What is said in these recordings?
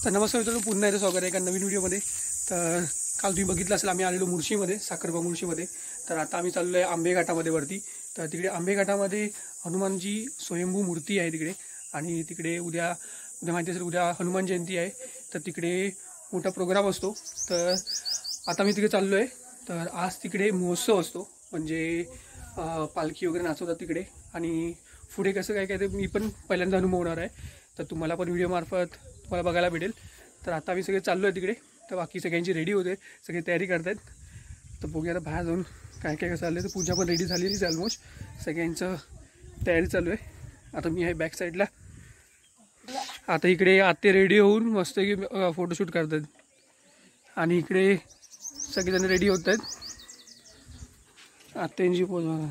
तर नमस्कार मित्रांनो, पुन्हा एकदा स्वागत आहे एका नवीन व्हिडिओमध्ये। तर काल तुम्ही बघितलं असेल आम्ही आलेलो मुळशीमध्ये, साखरबा मुळशीमध्ये। तर आता आम्ही चाललो आहे आंबेघाटामध्ये वरती। तर तिकडे आंबेघाटामध्ये हनुमानजी स्वयंभू मूर्ती आहे तिकडे, आणि तिकडे उद्या माहिती असेल उद्या हनुमान जयंती आहे, तर तिकडे मोठा प्रोग्राम असतो। तर आता मी तिकडे चाललो आहे। तर आज तिकडे महोत्सव असतो, म्हणजे पालखी वगैरे नाचवतात तिकडे, आणि पुढे कसं काय काय ते मी पण पहिल्यांदा अनुभवणार आहे। तर तुम्हाला पण व्हिडिओमार्फत तुम्हाला बघायला भेटेल। तर आता आम्ही सगळे चाललो आहे तिकडे। तर बाकी सगळ्यांची रेडी होते, सगळे तयारी करत आहेत। तर बघूया आता बाहेर जाऊन काय काय कसं चाललं आहे। तर पूजा पण रेडी झालेलीच ऑलमोस्ट, सगळ्यांचं तयारी चालू आहे। आता मी आहे बॅक साईडला। आता इकडे आते रेडी होऊन मस्त की फोटोशूट करतात, आणि इकडे सगळेजण रेडी होत आहेत। आत्यांची पोज बघा,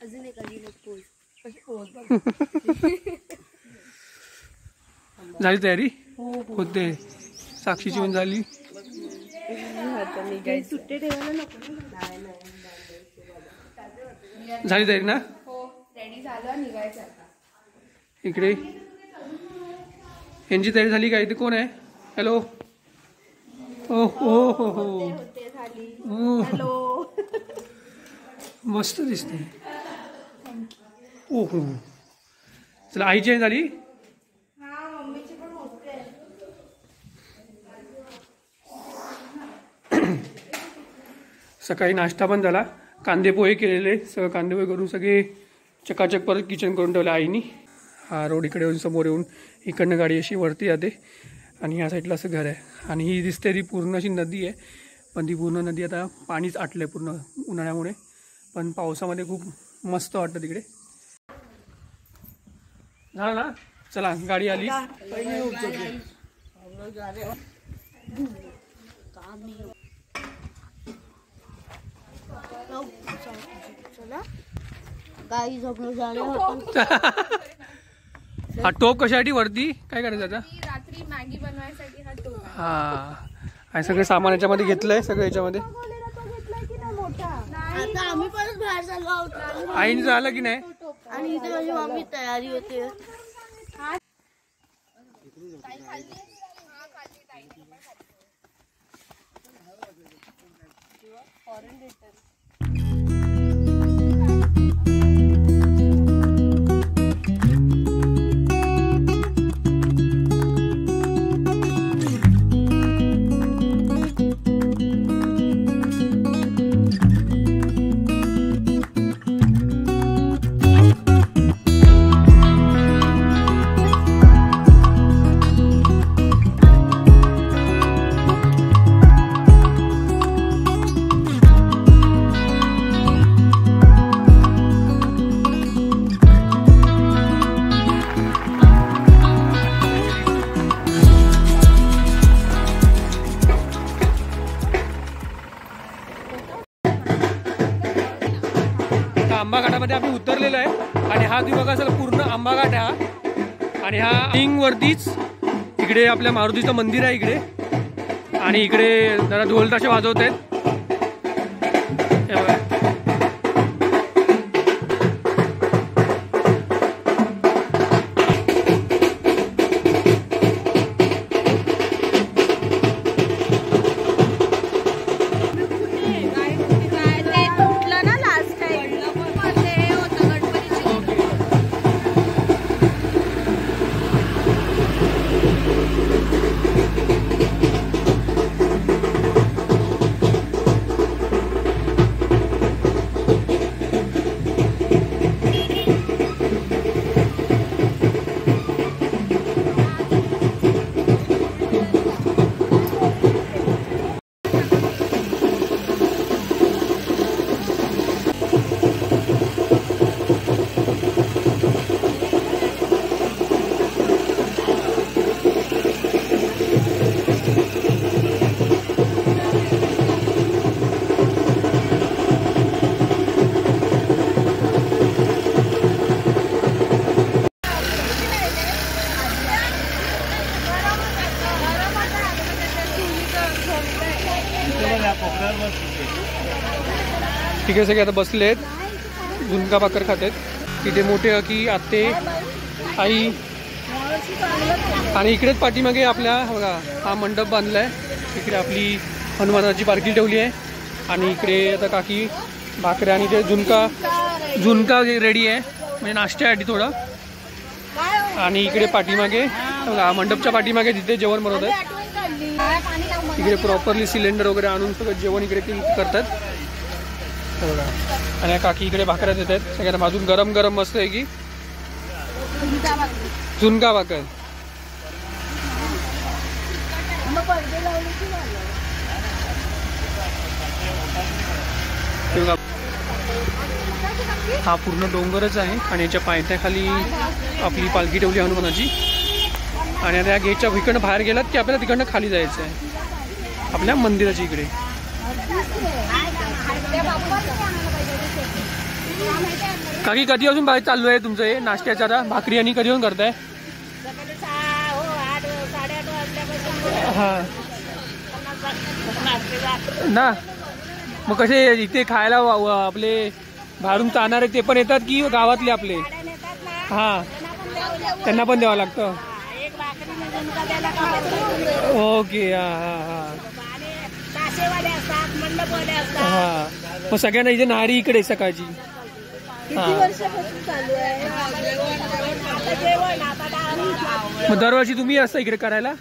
अजून एक पोज झाली तयारी होते। साक्षीची पण झाली। झाली तयारी ना? इकडे यांची तयारी झाली काय? ते कोण आहे? हॅलो, ओ हो हो हो, मस्त दिसते। ओ हो, चला आईची झाली। सकाळी नाश्ता पण झाला, कांदे पोहे केलेले, सगळं कांदे पोहे करून सगळे चकाचक परत किचन करून ठेवलं आईनी। हा रोड इकडे येऊन समोर येऊन इकडनं गाडी अशी वरती जाते, आणि ह्या साईडला असं घर आहे। आणि ही दिसते ती पूर्ण अशी नदी आहे, पण ती पूर्ण नदी आता पाणीच आटलं आहे पूर्ण उन्हाळ्यामुळे, पण पावसामध्ये खूप मस्त वाटतं तिकडे। झालं ना? चला गाडी आली। हा टोप कशासाठी वरती? काय करायचं आता? रात्री मॅगी बनवायसाठी हा टोप। हा, हे सगळं सामान याच्यामध्ये घेतलंय, सगळं याच्यामध्ये। आम्ही परत बाहेर चाललो आहोत। आईने झालं की नाही? आणि इथे माझी मम्मी तयारी होते। आंबाघाटामध्ये आम्ही उतरलेलो आहे, आणि हा तुम्ही बघा सर पूर्ण आंबाघाट आहे। आणि हा लिंग वरतीच इकडे आपल्या मारुतीचं मंदिर आहे इकडे, आणि इकडे जरा ढोल ताशे वाजवत आहेत। तिकडे सगळे आता बसलेत, झुणका भाकर खात आहेत। तिथे मोठे की आत्ते, आई, आणि इकडेच पाठीमागे आपल्या बघा हा मंडप बांधलाय. इकडे आपली हनुमानाची पालखी ठेवली आहे आणि इकडे आता काकी भाकऱ्या आणि ते झुणका रेडी आहे म्हणजे नाश्त्यासाठी थोडं. आणि इकडे पाठीमागे बघा मंडपच्या पाठीमागे तिथे जेवण बनवत आहेत. इकडे प्रॉपरली सिलेंडर वगैरे आणून सगळं जेवण इकडे करतात बघा. आणि काकी इकडे भाकऱ्या देत आहेत सगळ्यांना भाजून गरम गरम मस्त आहे की झुणका भाकर. हा पूर्ण डोंगरच आहे आणि याच्या पायथ्याखाली आपली पालखी ठेवली हनुमानाची. आणि आता या गेटच्या इकडनं बाहेर गेलात की आपल्याला तिकडनं खाली जायचं आहे आपल्या मंदिराच्या इकडे. काकी कधी अजून बाहेर चालू आहे तुमचं हे नाश्त्याचा आता भाकरी आणि कधी येऊन करताय? हा ना मग कसे इथे खायला आपले बाहेरून चालणारे ते पण येतात की गावातले आपले? हा त्यांना पण द्यावं लागतं. ओके हा हा हा हा. मग सगळ्यांना इथे नारी इकडे सकाळची. हा मग दरवर्षी तुम्ही असता इकडे करायला?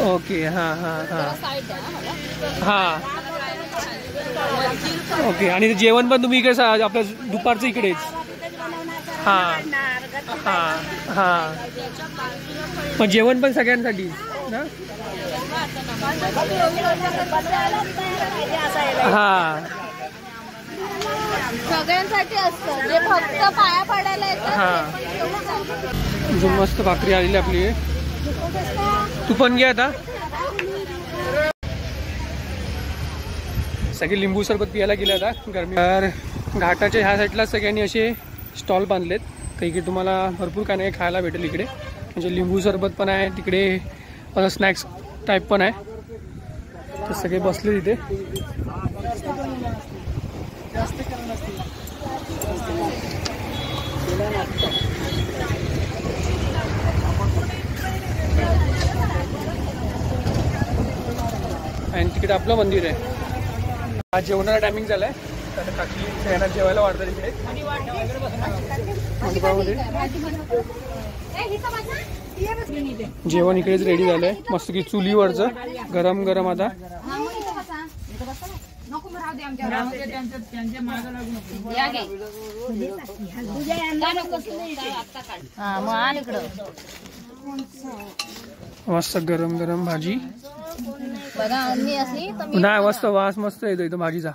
ओके हा हा हा हा ओके. आणि जेवण पण तुम्ही इकडे आपल्या दुपारचं इकडेच? हा हा हा. मग जेवण पण सगळ्यांसाठी ना? हा सगळ्यांसाठी असतं जे फक्त पाया पडायला येतात. हा मस्त भाकरी आलेली आपली. तू पण घे आता. सगळे लिंबू सरबत पियाला गेले आता गरमी. तर घाटाच्या ह्या साईडला सगळ्यांनी असे स्टॉल बांधलेत तर इकडे तुम्हाला भरपूर काय नाही खायला भेटेल इकडे. म्हणजे लिंबू सरबत पण आहे तिकडे स्नॅक्स टाईप पण आहे. तर सगळे बसले तिथे. आणि तिकडे आपलं मंदिर आहे. आज जेवणाला टायमिंग झालाय तर काकी सगळ्यांना जेवायला वाढतात इकडे मंडपामध्ये. जेवण इकडेच रेडी झालंय मस्त की चुलीवरचं गरम गरम. आता मस्त गरम गरम भाजी नाही मस्त वास मस्त येतो इथं भाजीचा.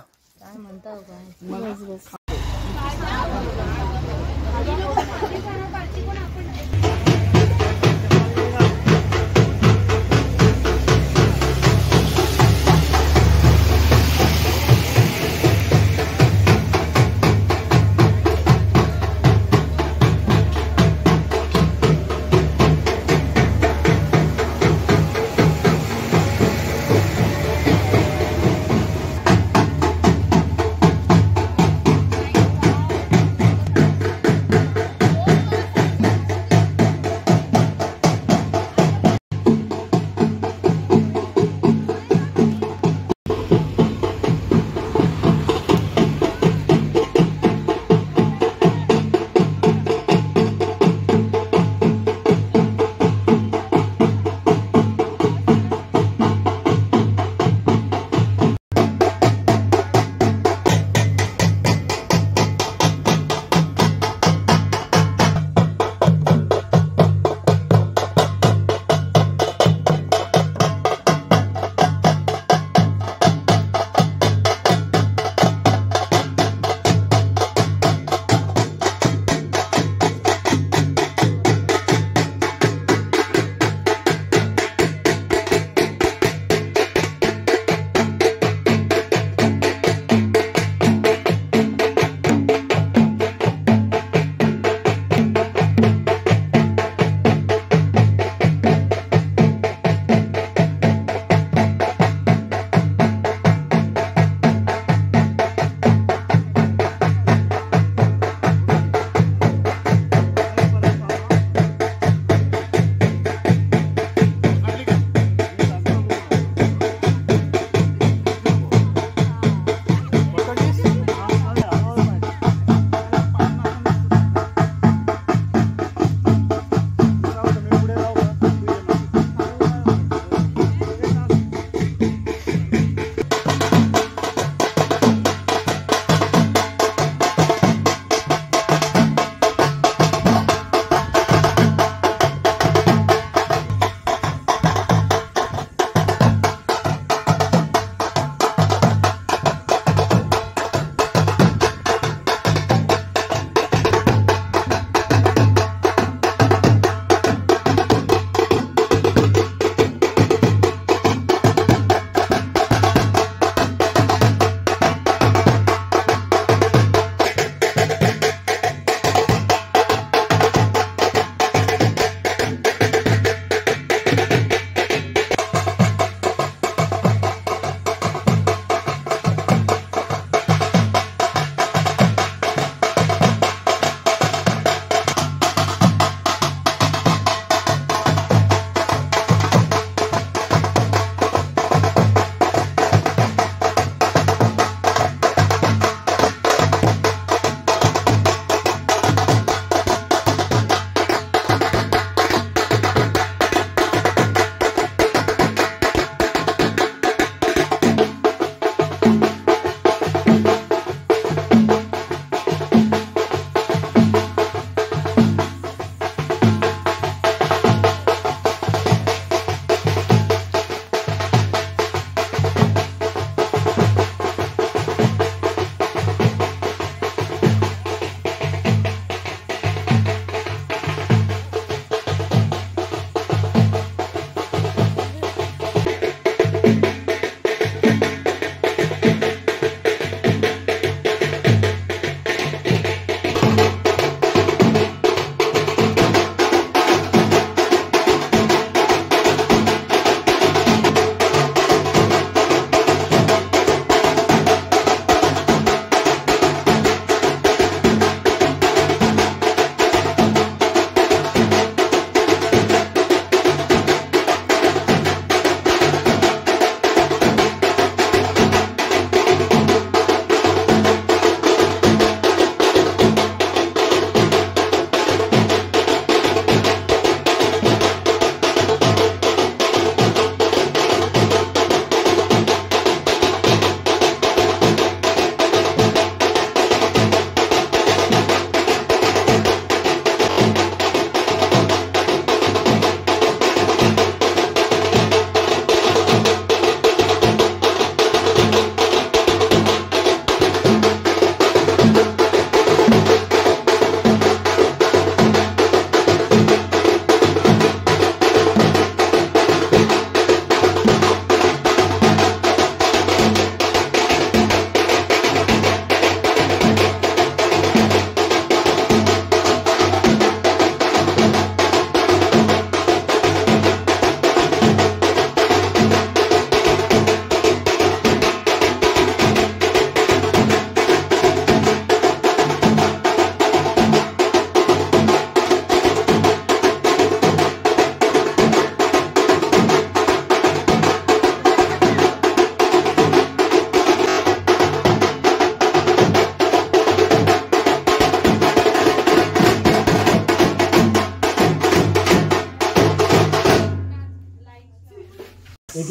एक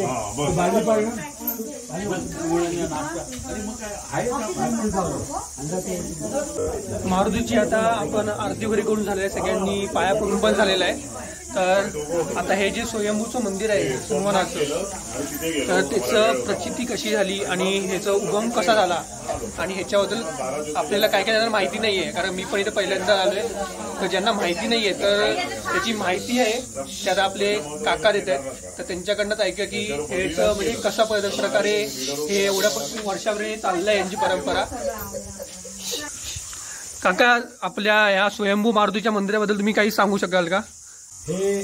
भाजी पाहिजे मारुतीची आता आपण आरती वगैरे करून झालेलं आहे, सगळ्यांनी पाया पडून पण झालेलं आहे. तर आता हे जे स्वयंभूचं मंदिर आहे सोमनाथचं, तर त्याचं प्रचिती कशी झाली आणि ह्याचा उगम कसा झाला आणि ह्याच्याबद्दल आपल्याला काय काय जणांना माहिती नाही आहे, कारण मी पण इथं पहिल्यांदा आलोय. तर ज्यांना माहिती नाही आहे तर त्याची माहिती आहे त्यात आपले काका देत आहेत, तर त्यांच्याकडनंच ऐका की ह्याचं म्हणजे कशा प्रकारे हे एवढ्या वर्षावरे चाललंय यांची परंपरा. काका, आपल्या या स्वयंभू मारुतीच्या मंदिराबद्दल तुम्ही काही सांगू शकाल का? हे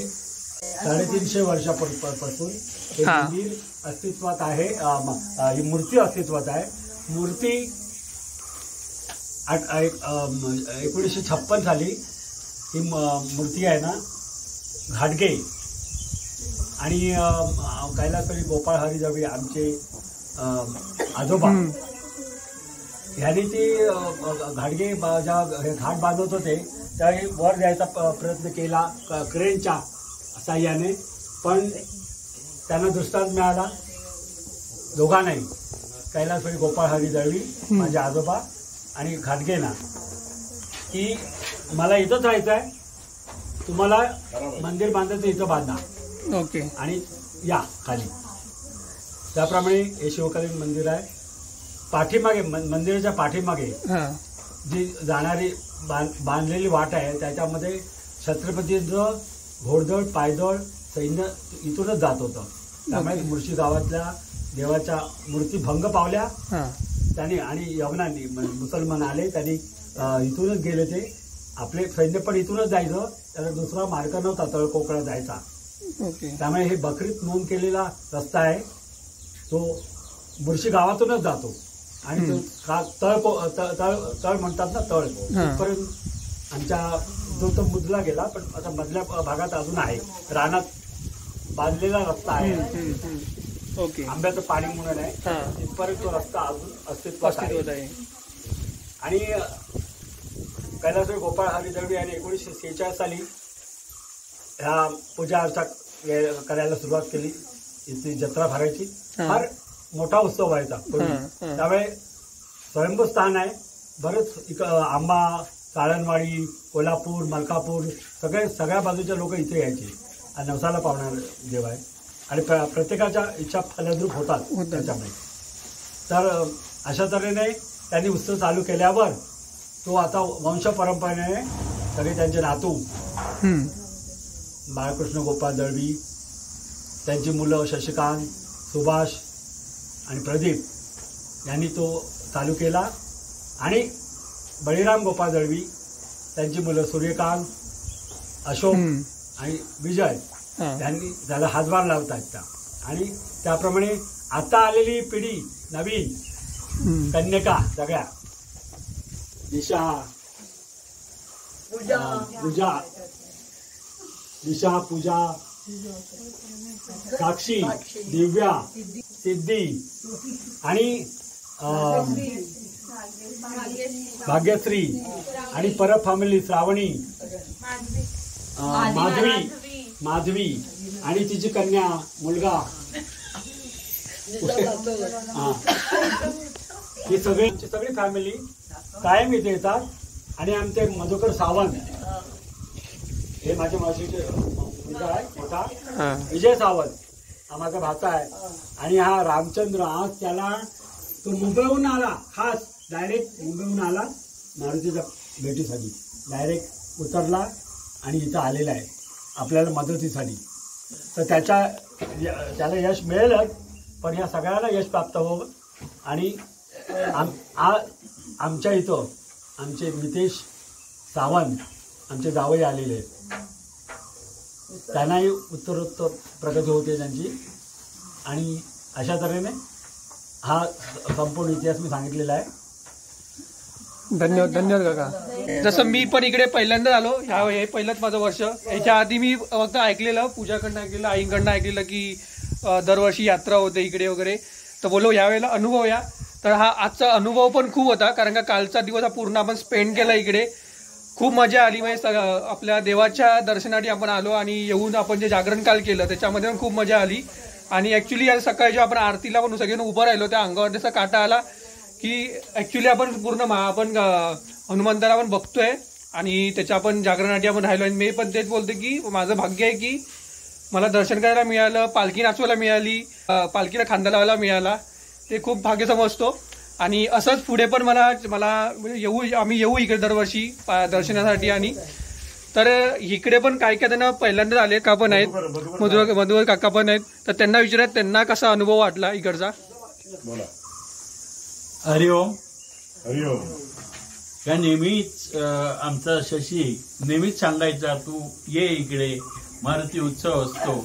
350 वर्षापासून हे मंदिर अस्तित्वात आहे. ही मूर्ती अस्तित्वात आहे. मूर्ती 1956 साली ही मूर्ती आहे ना घाटगे आणि कैलासवासी गोपाळ हरी दळवी आमचे आजोबा ह्यांनी ती घाटगे ज्या घाट बांधत होते त्यावेळी वर जायचा प्रयत्न केला क्रेनच्या साह्याने, पण त्यांना दृष्टांत मिळाला दोघांनाही, कैलासवासी गोपाळ हरी दळवी माझे आजोबा आणि घाटगेना, की मला इथंच राहायचं आहे, तुम्हाला मंदिर बांधायचं इथं बांधा. ओके. आणि या खाली. त्याप्रमाणे हे शिवकालीन मंदिर आहे. पाठीमागे मंदिराच्या पाठीमागे जी जाणारी बांधलेली वाट आहे त्याच्यामध्ये छत्रपतींचं घोडदळ पायदळ सैन्य इथूनच जात होतं. त्यामुळे मुळशी गावातल्या देवाच्या मूर्ती भंग पावल्या त्यांनी आणि यवनांनी मुसलमान आले, त्यांनी इथूनच गेले. ते आपले सैन्य पण इथूनच जायचं, त्याला दुसरा मार्ग नव्हता तळकोकळा जायचा. त्यामुळे हे बकरीत नोंद केलेला रस्ता आहे तो मुळशी गावातूनच जातो आणि तळ म्हणतात ना, तळ तिथपर्यंत आमच्या तो मुदला गेला, पण आता मधल्या भागात अजून आहे, रानात बांधलेला रस्ता आहे. ओके. आंब्याचं पाणी म्हणून आहे, तिथपर्यंत तो रस्ता अजून अस्तित्वात आहे. आणि कैलासवासी गोपाळ हरी दळवी यांनी 1946 साली ह्या पूजा अर्चा करायला सुरुवात केली. इथे जत्रा भरायची, फार मोठा उत्सव व्हायचा. त्यावेळे स्वयंभू स्थान आहे. बरेच आंबा, साळणवाडी, कोल्हापूर, मलकापूर सगळ्या बाजूच्या लोक इथे यायचे. आणि नवसाला पावणार देव आहे आणि प्रत्येकाच्या इच्छा फलद्रूप होतात त्याच्यामुळे. तर अशा तऱ्हेने त्यांनी उत्सव चालू केल्यावर तो आता वंश परंपरेने सगळे त्यांचे नातू बाळकृष्ण गोपाळ दळवी, त्यांची मुलं शशिकांत, सुभाष आणि प्रदीप यांनी तो चालू केला. आणि बळीराम गोपाळ दळवी, त्यांची मुलं सूर्यकांत, अशोक आणि विजय यांनी त्याला हातभार लावतात त्या. आणि त्याप्रमाणे आता आलेली पिढी नवीन कन्यका सगळ्या दिशा, पूजा, साक्षी, दिव्या, सिद्धी आणि भाग्यश्री आणि परत फॅमिली श्रावणी, माधवी आणि तिची कन्या मुलगा, ही सगळी फॅमिली कायम इथे येतात. आणि आमचे मधुकर सावंत हे माझ्या मावशीचे मुलगा आहे मोठा, विजय सावंत हा माझा भाचा आहे. आणि हा रामचंद्र आज त्याला तो मुंबईहून आला, खास डायरेक्ट मुंबईहून आला मारुतीच्या भेटीसाठी, डायरेक्ट उतरला आणि इथं आलेला आहे आपल्याला मदतीसाठी. तर त्याला यश मिळेलच, पण या सगळ्याला यश प्राप्त व्हावं. आणि आमच्या इथं आमचे मितेश सावंत आमचे जावई आलेले आहेत, त्यांनाही उत्तरोत्तर प्रगती होते त्यांची. आणि अशा तऱ्हेने हा संपूर्ण इतिहास मी सांगितलेला आहे. धन्यवाद काका. जसं मी पण इकडे पहिल्यांदा आलो, हे पहिलंच माझं वर्ष. याच्या आधी मी फक्त ऐकलेलं, पूजाकडनं ऐकलेलं, आईकडनं ऐकलेलं की दरवर्षी यात्रा होते इकडे वगैरे. तर बोलो यावेळेला अनुभव या. तर हा आजचा अनुभव पण खूप होता, कारण का कालचा दिवस हा पूर्ण आपण स्पेंड केला इकडे. खूप मजा आली. म्हणजे आपल्या देवाच्या दर्शनासाठी आपण आलो आणि येऊन आपण जे जागरण काल केलं त्याच्यामध्ये पण खूप मजा आली. आणि ॲक्च्युली आज सकाळी जेव्हा आपण आरतीला पण सगळ्यांना उभं राहिलो त्या अंगावर त्याचा काटा आला की ॲक्च्युली आपण पूर्ण आपण हनुमंताला आपण बघतोय आणि त्याच्या आपण जागरणासाठी आपण राहिलो. आणि मी पण तेच बोलतो की माझं भाग्य आहे की मला दर्शन करायला मिळालं, पालखी नाचवायला मिळाली, पालखीला खांदा लावायला मिळाला, ते खूप भाग्य समजतो. आणि असंच पुढे पण मला आम्ही येऊ इकडे दरवर्षी दर्शनासाठी. आणि तर इकडे पण काय काय त्यांना पहिल्यांदाच आले का पण आहेत, मधुकर काका पण आहेत, तर त्यांना विचारत त्यांना कसा अनुभव वाटला इकडचा. हरिओम. हरिओम. या नेहमीच आमचा शशी नेहमीच सांगायचा तू ये इकडे, मारुती उत्सव असतो.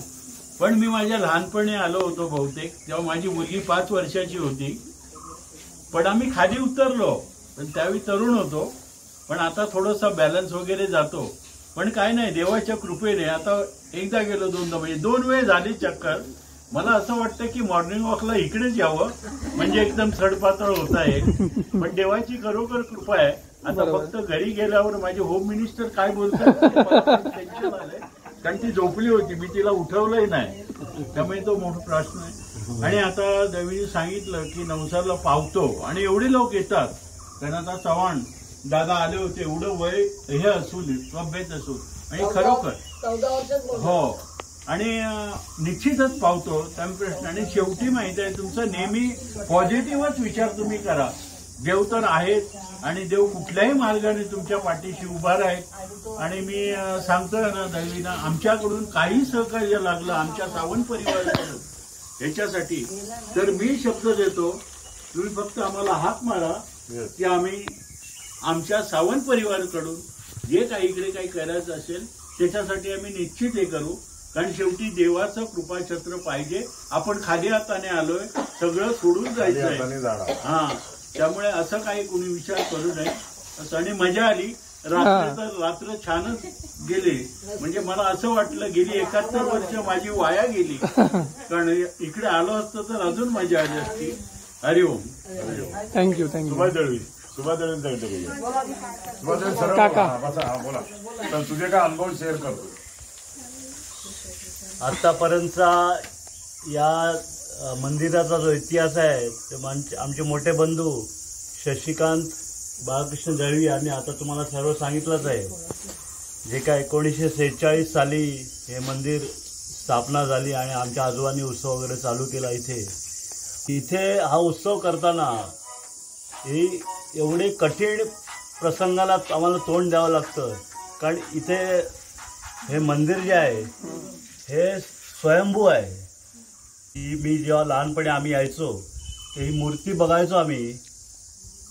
पण मी माझ्या लहानपणी आलो होतो बहुतेक, तेव्हा माझी मुलगी 5 वर्षाची होती. पण आम्ही खाली उतरलो, पण त्यावेळी तरुण होतो. पण आता थोडासा बॅलन्स वगैरे जातो. पण काय नाही, देवाच्या कृपेने आता एकदा गेलो, दोनदा, म्हणजे 2 वेळ झाली चक्कर. मला असं वाटतं की मॉर्निंग वॉकला इकडेच यावं, म्हणजे एकदम सडपातळ होत आहे. पण देवाची खरोखर कृपा आहे. आता फक्त घरी गेल्यावर माझे होम मिनिस्टर काय बोलतात टेन्शन आलंय, कारण ती झोपली होती, मी तिला उठवलंही नाही, त्यामुळे तो मोठा प्रश्न आहे. आणि आता देवीने सांगितलं की नवसाला पावतो आणि एवढे लोक येतात. कारण आता चव्हाण दादा आले होते, एवढं वय हे असून तब्येत असून, आणि खरोखर 14 वर्षात हो, आणि निश्चितच पावतो त्यामुळे प्रश्न. आणि शेवटी माहिती आहे तुमचं नेहमी पॉझिटिव्हच विचार तुम्ही करा. देव तर आहेत आणि देव कुठल्याही मार्गाने तुमच्या पाठीशी उभा राहील. आणि मी सांगतोय ना दैवीना, आमच्याकडून काही सहकार्य लागलं आमच्या सावंत परिवाराकडून ह्याच्यासाठी, तर मी शब्द देतो, तुम्ही फक्त आम्हाला हाक मारा की आम्ही आमच्या सावंत परिवाराकडून जे काही इकडे काही करायचं असेल त्याच्यासाठी आम्ही निश्चित हे करू. कारण शेवटी देवाचं कृपाछत्र पाहिजे. आपण खाली हाताने आलोय, सगळं सोडून जायचंय. हा, त्यामुळे असं काही कोणी विचार करू नये असं. आणि मजा आली. रात्र छानच गेले. म्हणजे मला असं वाटलं गेली 71 वर्ष माझी वाया गेली, कारण इकडे आलो असतं तर अजून मजा आली असती. हरिओम. थँक्यू. सुभाष दळवी काका बोला, तर तुझे काय अनुभव शेअर करतो. आतापर्यंतचा या मंदिराचा जो इतिहास आहे ते आमचे मोठे बंधू शशिकांत बाळकृष्ण दळवी यांनी आता तुम्हाला सर्व सांगितलंच आहे. जे काय 1946 साली हे मंदिर स्थापना झाली आणि आमच्या आजोबांनी उत्सव वगैरे चालू केला. इथे हा उत्सव करताना ही एवढे कठीण प्रसंगाला आम्हाला तोंड द्यावं लागतं. कारण इथे हे मंदिर जे आहे हे स्वयंभू आहे. मी जेव्हा लहानपणी आम्ही यायचो ही मूर्ती बघायचो आम्ही,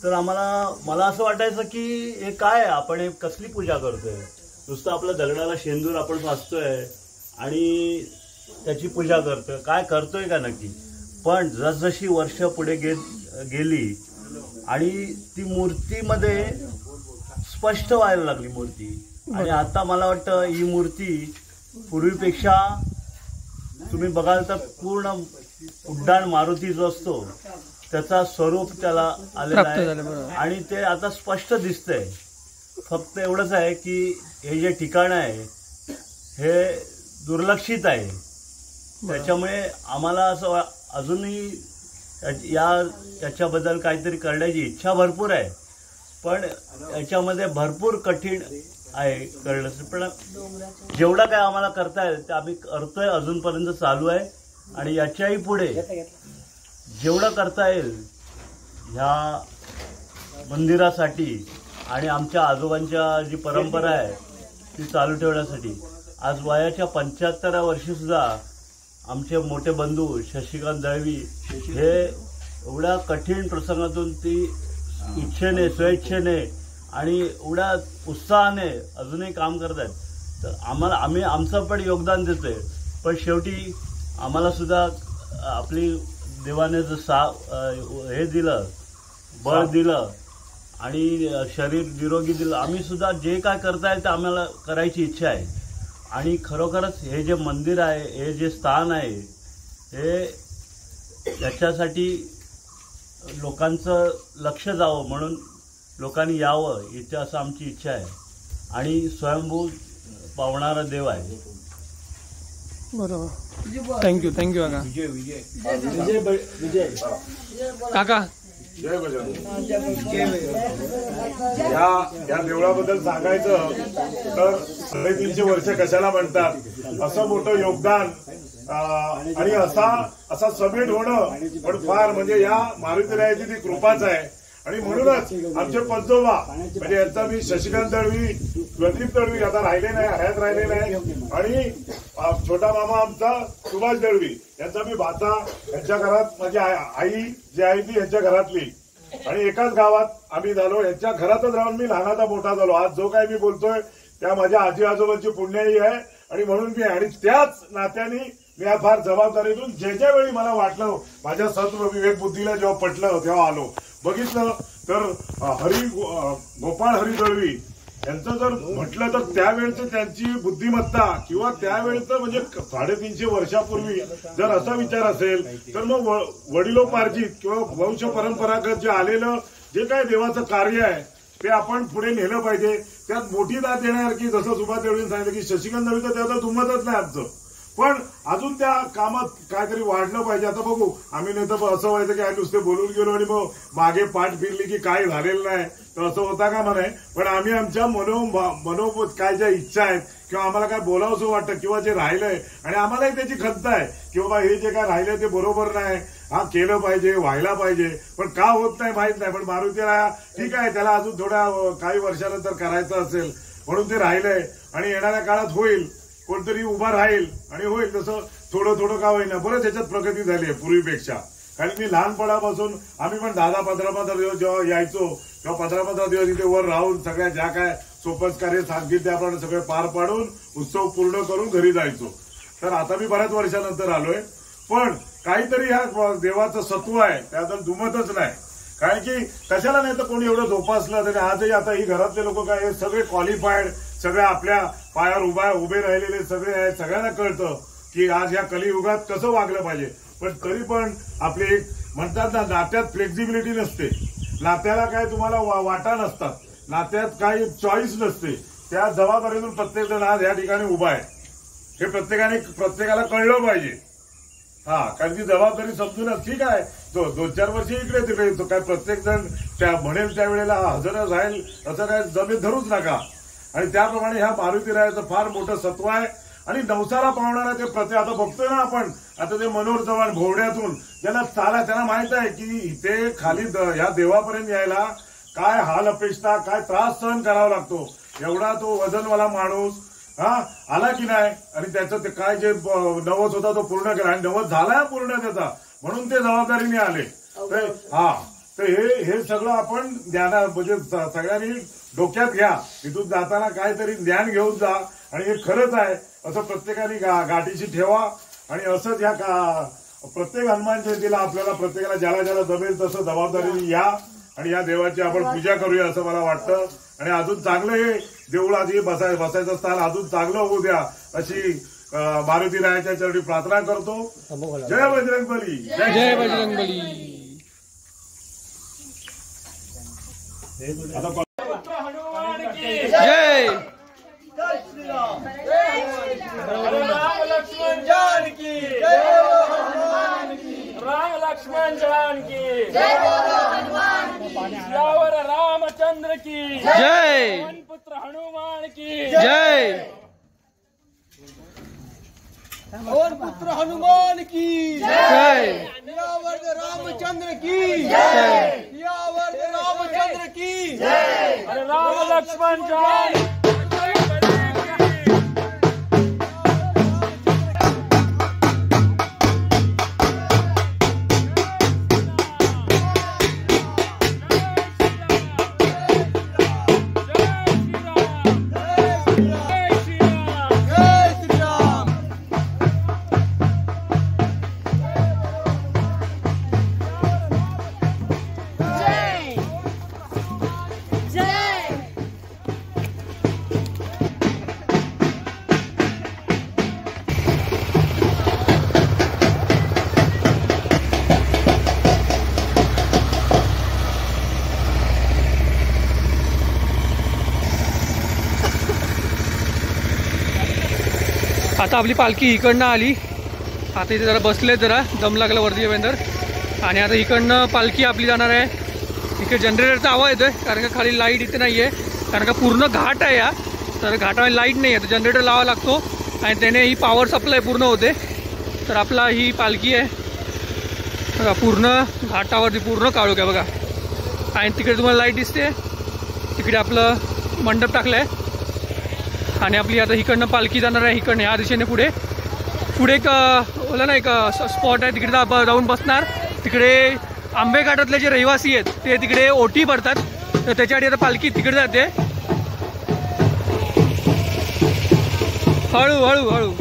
तर मला असं वाटायचं की हे काय, आपण हे कसली पूजा करतोय. नुसतं आपल्या दगडाला शेंदूर आपण फासतोय आणि त्याची पूजा करतोय, काय करतोय का नक्की. पण जसजशी वर्ष पुढे गेली आणि ती मूर्तीमध्ये स्पष्ट व्हायला लागली मूर्ती. आणि आता मला वाटतं ही मूर्ती पूर्वीपेक्षा तुम्ही बघाल तर पूर्ण उड्डाण मारुती जो असतो त्याचा स्वरूप त्याला आलेला आहे आणि ते आता स्पष्ट दिसतंय. फक्त एवढंच आहे की हे जे ठिकाण आहे हे दुर्लक्षित आहे. त्याच्यामुळे आम्हाला असं अजूनही याच्याबद्दल काहीतरी करण्याची इच्छा भरपूर आहे. पण याच्यामध्ये भरपूर कठीण आहे करणं. पण जेवढं काय आम्हाला करता येईल ते आम्ही करतोय, अजूनपर्यंत चालू आहे. आणि याच्याही पुढे जेवढं करता येईल ह्या मंदिरासाठी आणि आमच्या आजोबांच्या जी परंपरा आहे ती चालू ठेवण्यासाठी. आज वयाच्या 75व्या वर्षी सुद्धा आमचे मोठे बंधू शशिकांत दळवी हे एवढ्या कठीण प्रसंगातून ती इच्छेने, स्वेच्छेने आणि एवढ्या उत्साहाने अजूनही काम करत आहेत. तर आम्ही आमचं पण योगदान देतोय. पण शेवटी आम्हाला सुद्धा आपली देवाने जर हे दिलं, बळ दिलं आणि शरीर निरोगी दिलं, आम्ही सुद्धा जे काय करता येईल ते आम्हाला करायची इच्छा आहे. आणि खरोखरच हे जे मंदिर आहे, हे जे स्थान आहे, हे याच्यासाठी लोकांचं लक्ष जावं म्हणून लोकांनी यावं इथे असं आमची इच्छा आहे. आणि स्वयंभू पावणारा देव आहे. बरोबर. थँक्यू काका. विजय काका जय बजरंग. या देवळाबद्दल सांगायचं तर 350 वर्ष कशाला म्हणतात, असं मोठं योगदान आणि असा समेट होणं पण फार म्हणजे या मारुतीरायाची ती कृपाच आहे. आणि म्हणूनच आमचे पंजोबा म्हणजे यांचा मी शशिकांत दळवी, प्रदीप दळवी आता राहिले नाही, हयात राहिले नाही, आणि छोटा मामा आमचा सुभाष दळवी यांचा मी भाचा, यांच्या घरात माझी आई जी आहे ती यांच्या घरातली, आणि एकाच गावात आम्ही झालो. यांच्या घरातच राहून मी लहानाचा मोठा झालो. आज जो काही मी बोलतोय त्या माझ्या आजी आजोबांची पुण्याई आहे. आणि म्हणून मी आणि त्याच नात्याने मी या फार जबाबदारीतून ज्या वेळी मला वाटलं माझ्या सत्व विवेक बुद्धीला जेव्हा पटलं तेव्हा आलो. बघितलं तर गोपाळ हरी दळवी यांचं जर म्हटलं तर त्यावेळेचं त्यांची बुद्धिमत्ता किंवा त्यावेळेचं म्हणजे 350 वर्षापूर्वी जर असा विचार असेल तर मग वडिलोपार्जित किंवा वंश परंपरागत जे आलेलं जे काय देवाचं कार्य आहे ते आपण पुढे नेलं पाहिजे. त्यात मोठी दाद देण्यासारखी जसं सुभाष देवळीने सांगितलं की शशिकांत दळवी तर त्याचं दुमतच नाही आमचं, पण अजून त्या कामात काहीतरी वाढलं पाहिजे. आता बघू, आम्ही नाही तर असं व्हायचं की आम्ही नुसते बोलून गेलो आणि मग मागे पाठ फिरली की काय झालेलं नाही, तर असं होता का म्हणे. पण आम्ही आमच्या मनोबोध काय ज्या इच्छा आहेत किंवा आम्हाला काय बोलावंसं वाटतं किंवा जे राहिलंय आणि आम्हालाही त्याची खंत आहे की बाबा हे जे काय राहिलंय ते बरोबर नाही, हा केलं पाहिजे, व्हायला पाहिजे, पण का होत नाही माहित नाही. पण मारुतीला ठीक आहे, त्याला अजून थोड्या काही वर्षानंतर करायचं असेल म्हणून ते राहिलंय आणि येणाऱ्या काळात होईल, कोणतरी उभा राहील आणि होईल. तसं थोडं का होईना बरंच याच्यात प्रगती झाली आहे पूर्वीपेक्षा. कारण मी लहानपणापासून आम्ही पण 10-15 दिवस जेव्हा यायचो तेव्हा 15 दिवस इथे वर राहून सगळ्या ज्या काय सोपच कार्य सांगितले त्याप्रमाणे सगळे पार पाडून उत्सव पूर्ण करून घरी जायचो. तर आता मी बऱ्याच वर्षानंतर आलोय, पण काहीतरी ह्या देवाचं सत्व आहे त्याबद्दल दुमतच नाही. कारण की कशाला नाही तर कोणी एवढं जोपासलं तरी आजही आता ही घरातले लोक काय सगळे क्वालिफाईड, सगळे आपल्या पायावर उभे राहिलेले सगळे आहेत. सगळ्यांना कळतं की आज या कलियुगात कसं वागलं पाहिजे. पण तरी पण आपले एक म्हणतात ना, नात्यात फ्लेक्झिबिलिटी नसते, नात्याला काय तुम्हाला वाटा नसतात, नात्यात काही चॉईस नसते. त्या जबाबदारीतून प्रत्येक जण आज या ठिकाणी उभा आहे हे प्रत्येकाला कळलं पाहिजे. कारण की जबाबदारी समजूनच ठीक आहे. 2-4 वर्ष इकडे तिकडे तो काय प्रत्येक जण त्या म्हणेल त्यावेळेला हजर राहील असं काय जमीन धरूच नका. आणि त्याप्रमाणे ह्या मारुतीरायाचं फार मोठं सत्व आहे. आणि नवसाला पावणारा ते आता बघतोय ना आपण, आता ते मनोहर चव्हाण भोवड्यातून ज्याला त्यांना माहित आहे की इथे खाली ह्या देवापर्यंत यायला काय हाल अपेक्षा, काय त्रास सहन करावा लागतो. एवढा तो वजनवाला माणूस आला की नाही, आणि त्याचं ते काय जे नवस होता तो पूर्ण केला आणि नवस झाला पूर्ण त्याचा, म्हणून ते जबाबदारीने आले. तर हे सगळं आपण म्हणजे सगळ्यांनी डोक्यात घ्या. इथून जाताना काहीतरी ज्ञान घेऊन जा आणि हे खरंच आहे असं प्रत्येकाने गाठीशी ठेवा. आणि असंच ह्या प्रत्येक हनुमान जयंतीला आपल्याला प्रत्येकाला ज्याला जमेल तसं जबाबदारीने या आणि या देवाची आपण पूजा करूया असं मला वाटतं. आणि अजून चांगलं हे देऊळ आधी बसायचं स्थान अजून चांगलं होऊ द्या अशी मारुतीरायाच्या चरणी प्रार्थना करतो. जय बजरंगबली. जय बजरंगबली. जय राम लक्ष्मण जानकी, श्यावर रामचंद्र की जय, पुत्र हनुमान की जय, और पुत्र हनुमान की जय, सियावर रामचंद्र की जय, सियावर रामचंद्र की जय. अरे राम लक्ष्मण जान आता आपली पालखी इकडनं आली. आता इथे जरा बसले, जरा दम लागला वरती वेंदर. आणि आता इकडनं पालखी आपली जाणार आहे. इकडे जनरेटरचा आवाज येतोय कारण का खाली लाईट इथे नाही आहे, कारण का पूर्ण घाट आहे या. तर घाटामध्ये लाईट नाही आहे, तर जनरेटर लावावा लागतो आणि त्याने ही पॉवर सप्लाय पूर्ण होते. तर आपला ही पालखी आहे बघा, पूर्ण घाटावरती पूर्ण काळोख आहे बघा. आणि तिकडे तुम्हाला लाईट दिसते, तिकडे आपलं मंडप टाकलं आहे. आणि आपली आता इकडनं पालखी जाणार आहे. इकडनं ह्या दिशेने पुढे एक बोला ना एक स्पॉट आहे, तिकडे जाऊन बसणार. तिकडे आंबेघाटातले जे रहिवासी आहेत ते तिकडे ओटी भरतात, तर त्याच्यासाठी आता पालखी तिकडे जाते. हळू हळू हळू